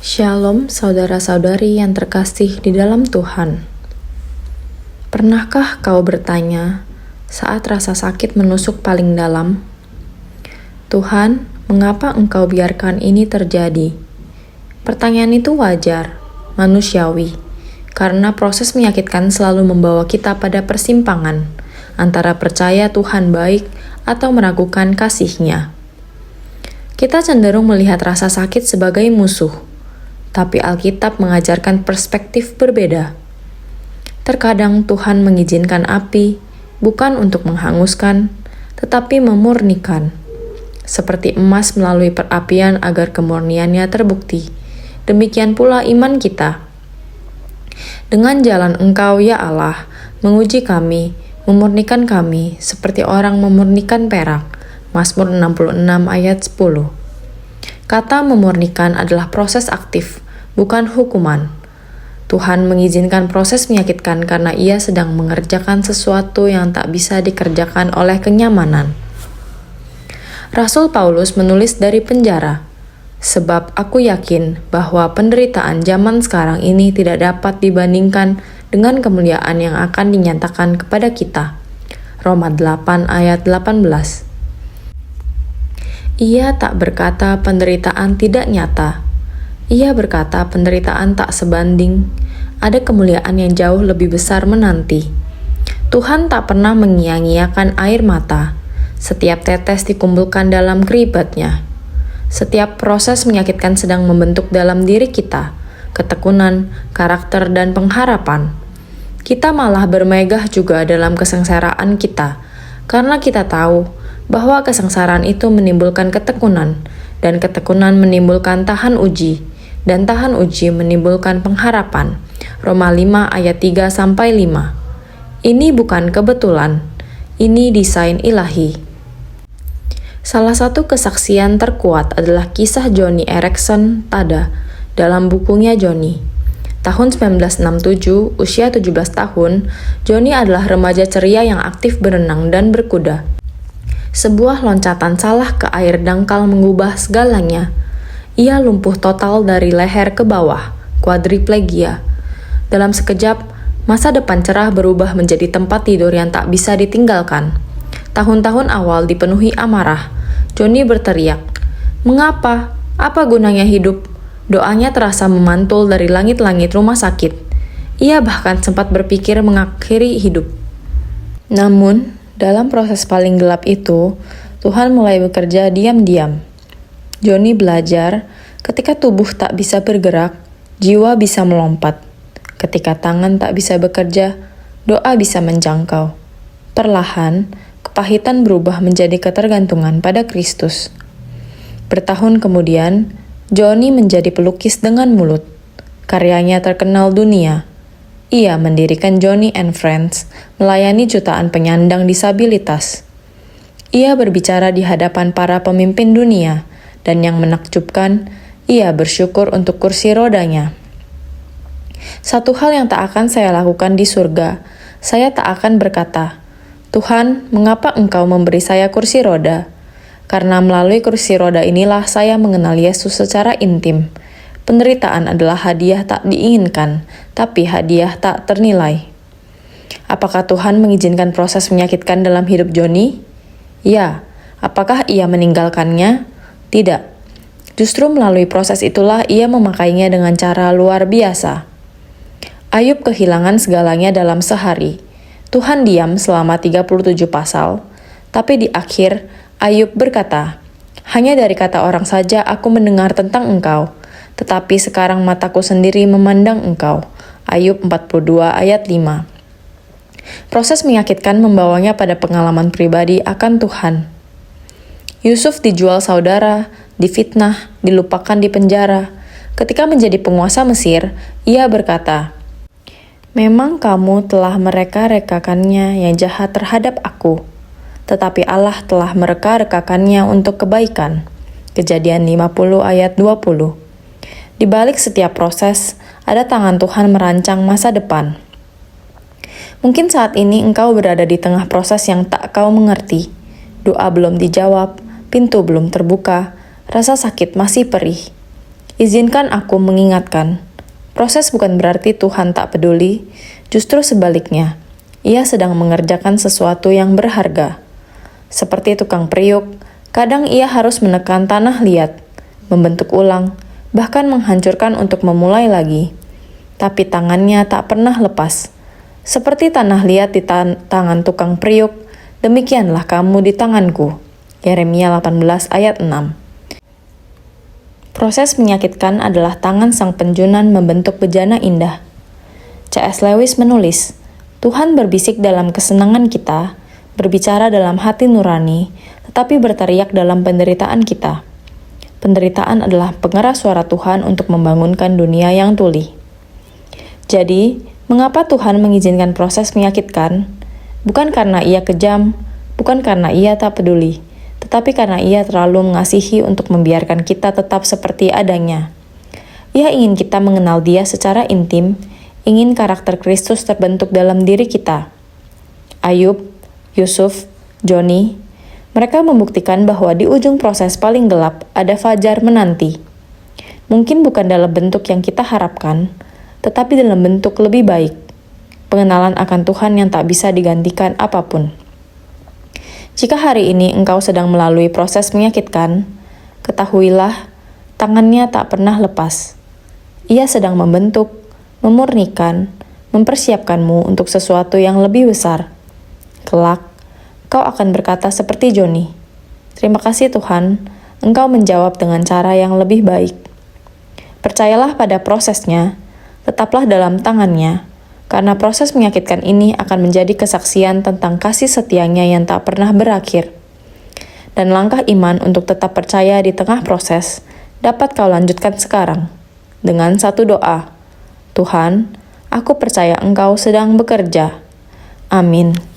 Shalom saudara-saudari yang terkasih di dalam Tuhan. Pernahkah kau bertanya saat rasa sakit menusuk paling dalam, Tuhan, mengapa Engkau biarkan ini terjadi? Pertanyaan itu wajar, manusiawi, karena proses menyakitkan selalu membawa kita pada persimpangan antara percaya Tuhan baik atau meragukan kasih-Nya. Kita cenderung melihat rasa sakit sebagai musuh, tapi Alkitab mengajarkan perspektif berbeda. Terkadang Tuhan mengizinkan api, bukan untuk menghanguskan, tetapi memurnikan. Seperti emas melalui perapian agar kemurniannya terbukti. Demikian pula iman kita. Dengan jalan Engkau, ya Allah, menguji kami, memurnikan kami, seperti orang memurnikan perak. Mazmur 66 ayat 10. Kata memurnikan adalah proses aktif, bukan hukuman. Tuhan mengizinkan proses menyakitkan karena Ia sedang mengerjakan sesuatu yang tak bisa dikerjakan oleh kenyamanan. Rasul Paulus menulis dari penjara, sebab aku yakin bahwa penderitaan zaman sekarang ini tidak dapat dibandingkan dengan kemuliaan yang akan dinyatakan kepada kita. Roma 8 ayat 18. Ia tak berkata penderitaan tidak nyata. Ia berkata penderitaan tak sebanding. Ada kemuliaan yang jauh lebih besar menanti. Tuhan tak pernah mengia-ngiakan air mata. Setiap tetes dikumpulkan dalam keribatnya. Setiap proses menyakitkan sedang membentuk dalam diri kita ketekunan, karakter, dan pengharapan. Kita malah bermegah juga dalam kesengsaraan kita, karena kita tahu bahwa kesengsaraan itu menimbulkan ketekunan, dan ketekunan menimbulkan tahan uji, dan tahan uji menimbulkan pengharapan. Roma 5 ayat 3-5. Ini bukan kebetulan, ini desain ilahi. Salah satu kesaksian terkuat adalah kisah Joni Eareckson Tada dalam bukunya Joni. Tahun 1967, usia 17 tahun, Joni adalah remaja ceria yang aktif berenang dan berkuda. Sebuah loncatan salah ke air dangkal mengubah segalanya. Ia lumpuh total dari leher ke bawah, quadriplegia. Dalam sekejap, masa depan cerah berubah menjadi tempat tidur yang tak bisa ditinggalkan. Tahun-tahun awal dipenuhi amarah. Joni berteriak, "Mengapa? Apa gunanya hidup?" Doanya terasa memantul dari langit-langit rumah sakit. Ia bahkan sempat berpikir mengakhiri hidup. Namun, dalam proses paling gelap itu, Tuhan mulai bekerja diam-diam. Joni belajar, ketika tubuh tak bisa bergerak, jiwa bisa melompat. Ketika tangan tak bisa bekerja, doa bisa menjangkau. Perlahan, kepahitan berubah menjadi ketergantungan pada Kristus. Bertahun kemudian, Joni menjadi pelukis dengan mulut. Karyanya terkenal dunia. Ia mendirikan Joni and Friends, melayani jutaan penyandang disabilitas. Ia berbicara di hadapan para pemimpin dunia, dan yang menakjubkan, ia bersyukur untuk kursi rodanya. Satu hal yang tak akan saya lakukan di surga, saya tak akan berkata, "Tuhan, mengapa Engkau memberi saya kursi roda?" Karena melalui kursi roda inilah saya mengenal Yesus secara intim. Penderitaan adalah hadiah tak diinginkan, tapi hadiah tak ternilai. Apakah Tuhan mengizinkan proses menyakitkan dalam hidup Joni? Ya. Apakah ia meninggalkannya? Tidak. Justru melalui proses itulah ia memakainya dengan cara luar biasa. Ayub kehilangan segalanya dalam sehari. Tuhan diam selama 37 pasal, tapi di akhir Ayub berkata, "Hanya dari kata orang saja aku mendengar tentang Engkau, tetapi sekarang mataku sendiri memandang Engkau." Ayub 42 ayat 5. Proses menyakitkan membawanya pada pengalaman pribadi akan Tuhan. Yusuf dijual saudara, difitnah, dilupakan di penjara. Ketika menjadi penguasa Mesir, ia berkata, "Memang kamu telah mereka-rekakannya yang jahat terhadap aku, tetapi Allah telah mereka-rekakannya untuk kebaikan." Kejadian 50 ayat 20. Di balik setiap proses, ada tangan Tuhan merancang masa depan. Mungkin saat ini engkau berada di tengah proses yang tak kau mengerti. Doa belum dijawab, pintu belum terbuka, rasa sakit masih perih. Izinkan aku mengingatkan, proses bukan berarti Tuhan tak peduli, justru sebaliknya, Ia sedang mengerjakan sesuatu yang berharga. Seperti tukang periuk, kadang ia harus menekan tanah liat, membentuk ulang, bahkan menghancurkan untuk memulai lagi. Tapi tangannya tak pernah lepas. Seperti tanah liat di tangan tukang periuk, demikianlah kamu di tanganku. Yeremia 18 ayat 6. Proses menyakitkan adalah tangan sang penjunan membentuk bejana indah. C.S. Lewis menulis, Tuhan berbisik dalam kesenangan kita, berbicara dalam hati nurani, tetapi berteriak dalam penderitaan kita. Penderitaan adalah pengeras suara Tuhan untuk membangunkan dunia yang tuli. Jadi, mengapa Tuhan mengizinkan proses menyakitkan? Bukan karena Ia kejam, bukan karena Ia tak peduli, tetapi karena Ia terlalu mengasihi untuk membiarkan kita tetap seperti adanya. Ia ingin kita mengenal Dia secara intim, ingin karakter Kristus terbentuk dalam diri kita. Ayub, Yusuf, Joni, mereka membuktikan bahwa di ujung proses paling gelap ada fajar menanti. Mungkin bukan dalam bentuk yang kita harapkan, tetapi dalam bentuk lebih baik. Pengenalan akan Tuhan yang tak bisa digantikan apapun. Jika hari ini engkau sedang melalui proses menyakitkan, ketahuilah, tangannya tak pernah lepas. Ia sedang membentuk, memurnikan, mempersiapkanmu untuk sesuatu yang lebih besar. Kelak, kau akan berkata seperti Joni, "Terima kasih Tuhan, engkau menjawab dengan cara yang lebih baik." Percayalah pada prosesnya, tetaplah dalam tangannya, karena proses menyakitkan ini akan menjadi kesaksian tentang kasih setianya yang tak pernah berakhir. Dan langkah iman untuk tetap percaya di tengah proses dapat kau lanjutkan sekarang dengan satu doa. Tuhan, aku percaya Engkau sedang bekerja. Amin.